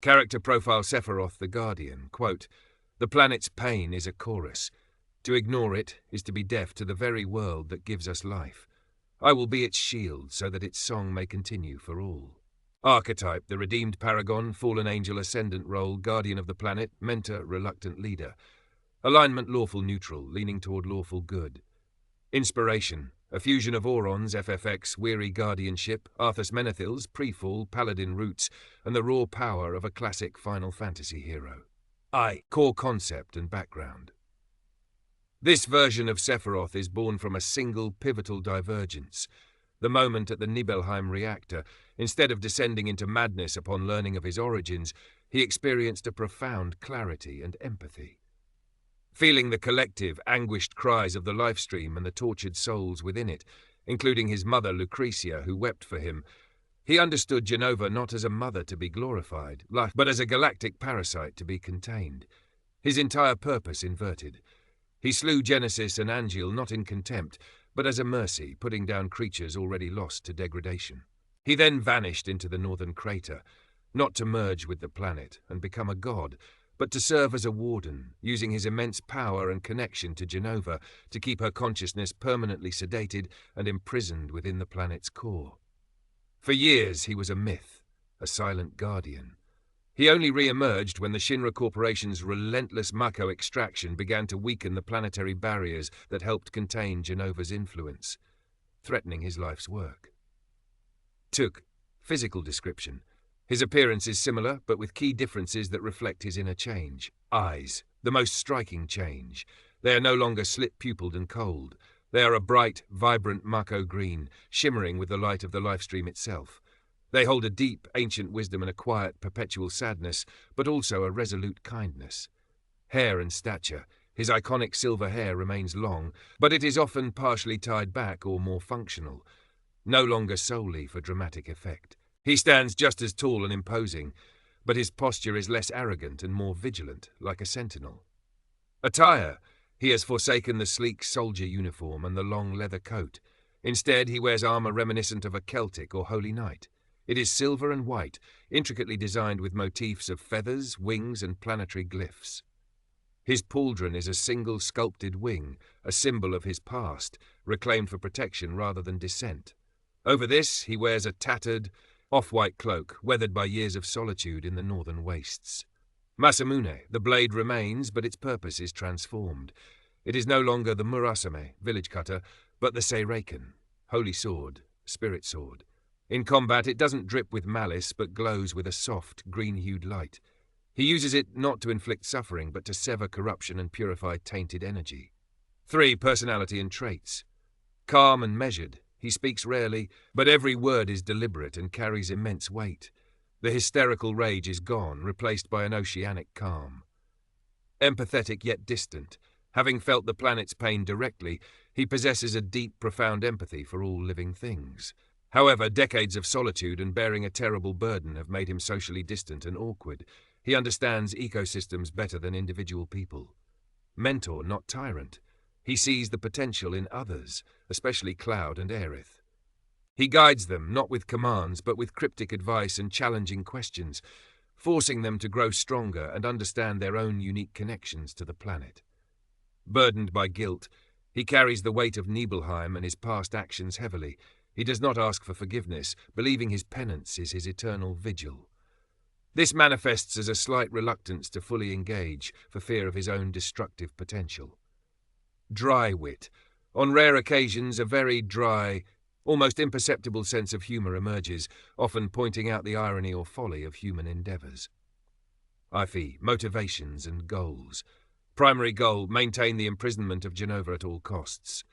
Character profile Sephiroth the Guardian, quote, "The planet's pain is a chorus. To ignore it is to be deaf to the very world that gives us life. I will be its shield so that its song may continue for all." Archetype, the redeemed paragon, fallen angel ascendant role, guardian of the planet, mentor, reluctant leader. Alignment, lawful neutral, leaning toward lawful good. Inspiration, a fusion of Auron's FFX, weary guardianship, Arthas Menethil's pre-fall, paladin roots, and the raw power of a classic Final Fantasy hero. Core concept and background. This version of Sephiroth is born from a single pivotal divergence. The moment at the Nibelheim reactor, instead of descending into madness upon learning of his origins, he experienced a profound clarity and empathy. Feeling the collective, anguished cries of the lifestream and the tortured souls within it, including his mother Lucretia, who wept for him, he understood Jenova not as a mother to be glorified, but as a galactic parasite to be contained. His entire purpose inverted. He slew Genesis and Angeal not in contempt, but as a mercy, putting down creatures already lost to degradation. He then vanished into the northern crater, not to merge with the planet and become a god, but to serve as a warden, using his immense power and connection to Jenova to keep her consciousness permanently sedated and imprisoned within the planet's core. For years he was a myth, a silent guardian. He only re-emerged when the Shinra Corporation's relentless Mako extraction began to weaken the planetary barriers that helped contain Jenova's influence, threatening his life's work. Tuk, physical description. His appearance is similar, but with key differences that reflect his inner change. Eyes, the most striking change. They are no longer slit-pupilled and cold. They are a bright, vibrant Mako green, shimmering with the light of the lifestream itself. They hold a deep, ancient wisdom and a quiet, perpetual sadness, but also a resolute kindness. Hair and stature. His iconic silver hair remains long, but it is often partially tied back or more functional, no longer solely for dramatic effect. He stands just as tall and imposing, but his posture is less arrogant and more vigilant, like a sentinel. Attire. He has forsaken the sleek soldier uniform and the long leather coat. Instead, he wears armor reminiscent of a Celtic or holy knight. It is silver and white, intricately designed with motifs of feathers, wings, and planetary glyphs. His pauldron is a single sculpted wing, a symbol of his past, reclaimed for protection rather than descent. Over this, he wears a tattered, off-white cloak, weathered by years of solitude in the northern wastes. Masamune, the blade remains, but its purpose is transformed. It is no longer the Murasame, village cutter, but the Seireiken, holy sword, spirit sword. In combat, it doesn't drip with malice, but glows with a soft, green-hued light. He uses it not to inflict suffering, but to sever corruption and purify tainted energy. 3. Personality and traits. Calm and measured. He speaks rarely, but every word is deliberate and carries immense weight. The hysterical rage is gone, replaced by an oceanic calm. Empathetic yet distant. Having felt the planet's pain directly, he possesses a deep, profound empathy for all living things. However, decades of solitude and bearing a terrible burden have made him socially distant and awkward. He understands ecosystems better than individual people. Mentor, not tyrant. He sees the potential in others, especially Cloud and Aerith. He guides them, not with commands, but with cryptic advice and challenging questions, forcing them to grow stronger and understand their own unique connections to the planet. Burdened by guilt, he carries the weight of Nibelheim and his past actions heavily. He does not ask for forgiveness, believing his penance is his eternal vigil. This manifests as a slight reluctance to fully engage, for fear of his own destructive potential. Dry wit. On rare occasions, a very dry, almost imperceptible sense of humour emerges, often pointing out the irony or folly of human endeavours. IV. Motivations and goals. Primary goal, maintain the imprisonment of Jenova at all costs.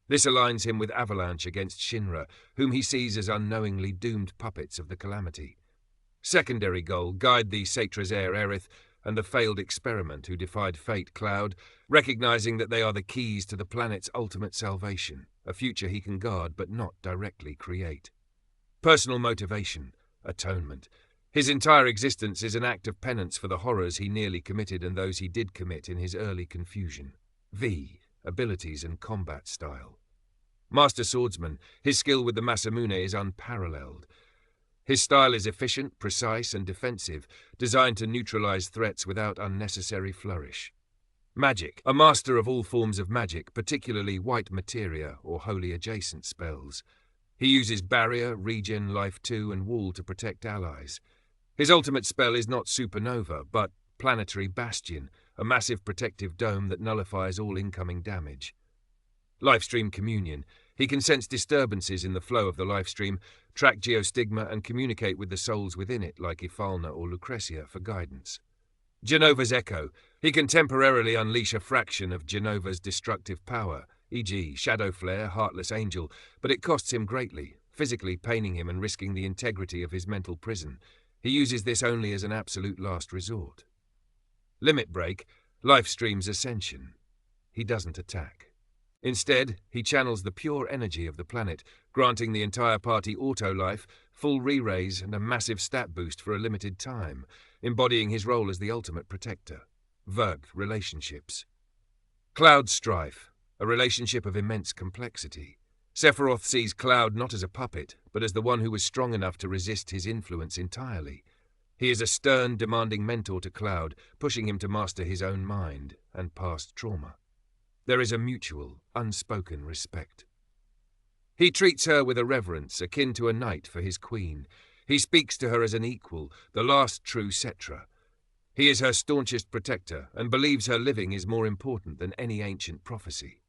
This aligns him with Avalanche against Shinra, whom he sees as unknowingly doomed puppets of the calamity. Secondary goal, guide the Satrazair Aerith and the failed experiment who defied fate, Cloud, recognizing that they are the keys to the planet's ultimate salvation, a future he can guard but not directly create. Personal motivation, atonement. His entire existence is an act of penance for the horrors he nearly committed and those he did commit in his early confusion. V. Abilities and combat style. Master Swordsman, his skill with the Masamune is unparalleled. His style is efficient, precise, and defensive, designed to neutralize threats without unnecessary flourish. Magic. A master of all forms of magic, particularly white materia or wholly adjacent spells. He uses barrier, regen, life 2, and wall to protect allies. His ultimate spell is not supernova, but planetary bastion, a massive protective dome that nullifies all incoming damage. Lifestream communion. He can sense disturbances in the flow of the lifestream, track geostigma, and communicate with the souls within it, like Ifalna or Lucretia, for guidance. Genova's echo. He can temporarily unleash a fraction of Genova's destructive power, e.g. Shadow Flare, Heartless Angel, but it costs him greatly, physically paining him and risking the integrity of his mental prison. He uses this only as an absolute last resort. Limit Break. Lifestream's ascension. He doesn't attack. Instead, he channels the pure energy of the planet, granting the entire party auto-life, full re-raise, and a massive stat boost for a limited time, embodying his role as the ultimate protector. Verg. Relationships. Cloud Strife. A relationship of immense complexity. Sephiroth sees Cloud not as a puppet, but as the one who was strong enough to resist his influence entirely. He is a stern, demanding mentor to Cloud, pushing him to master his own mind and past trauma. There is a mutual, unspoken respect. He treats her with a reverence akin to a knight for his queen. He speaks to her as an equal, the last true Cetra. He is her staunchest protector and believes her living is more important than any ancient prophecy.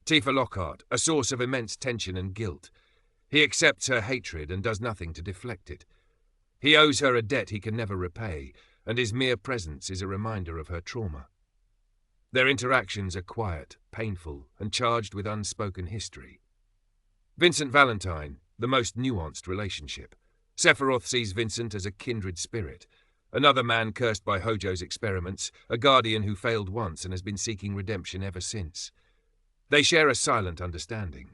Tifa Lockhart, a source of immense tension and guilt. He accepts her hatred and does nothing to deflect it. He owes her a debt he can never repay, and his mere presence is a reminder of her trauma. Their interactions are quiet, painful, and charged with unspoken history. Vincent Valentine, the most nuanced relationship. Sephiroth sees Vincent as a kindred spirit, another man cursed by Hojo's experiments, a guardian who failed once and has been seeking redemption ever since. They share a silent understanding.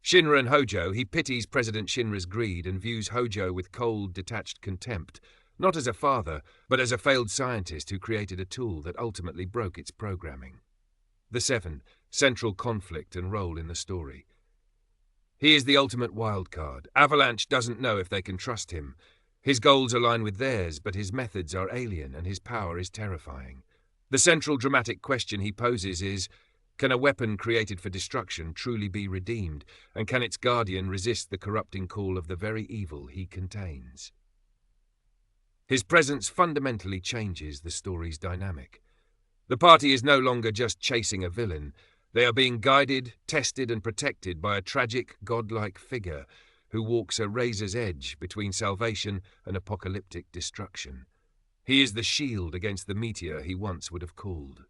Shinra and Hojo, he pities President Shinra's greed and views Hojo with cold, detached contempt, not as a father, but as a failed scientist who created a tool that ultimately broke its programming. The Seven, central conflict and role in the story. He is the ultimate wildcard. Avalanche doesn't know if they can trust him. His goals align with theirs, but his methods are alien and his power is terrifying. The central dramatic question he poses is, can a weapon created for destruction truly be redeemed, and can its guardian resist the corrupting call of the very evil he contains? His presence fundamentally changes the story's dynamic. The party is no longer just chasing a villain. They are being guided, tested, and protected by a tragic, godlike figure who walks a razor's edge between salvation and apocalyptic destruction. He is the shield against the meteor he once would have called.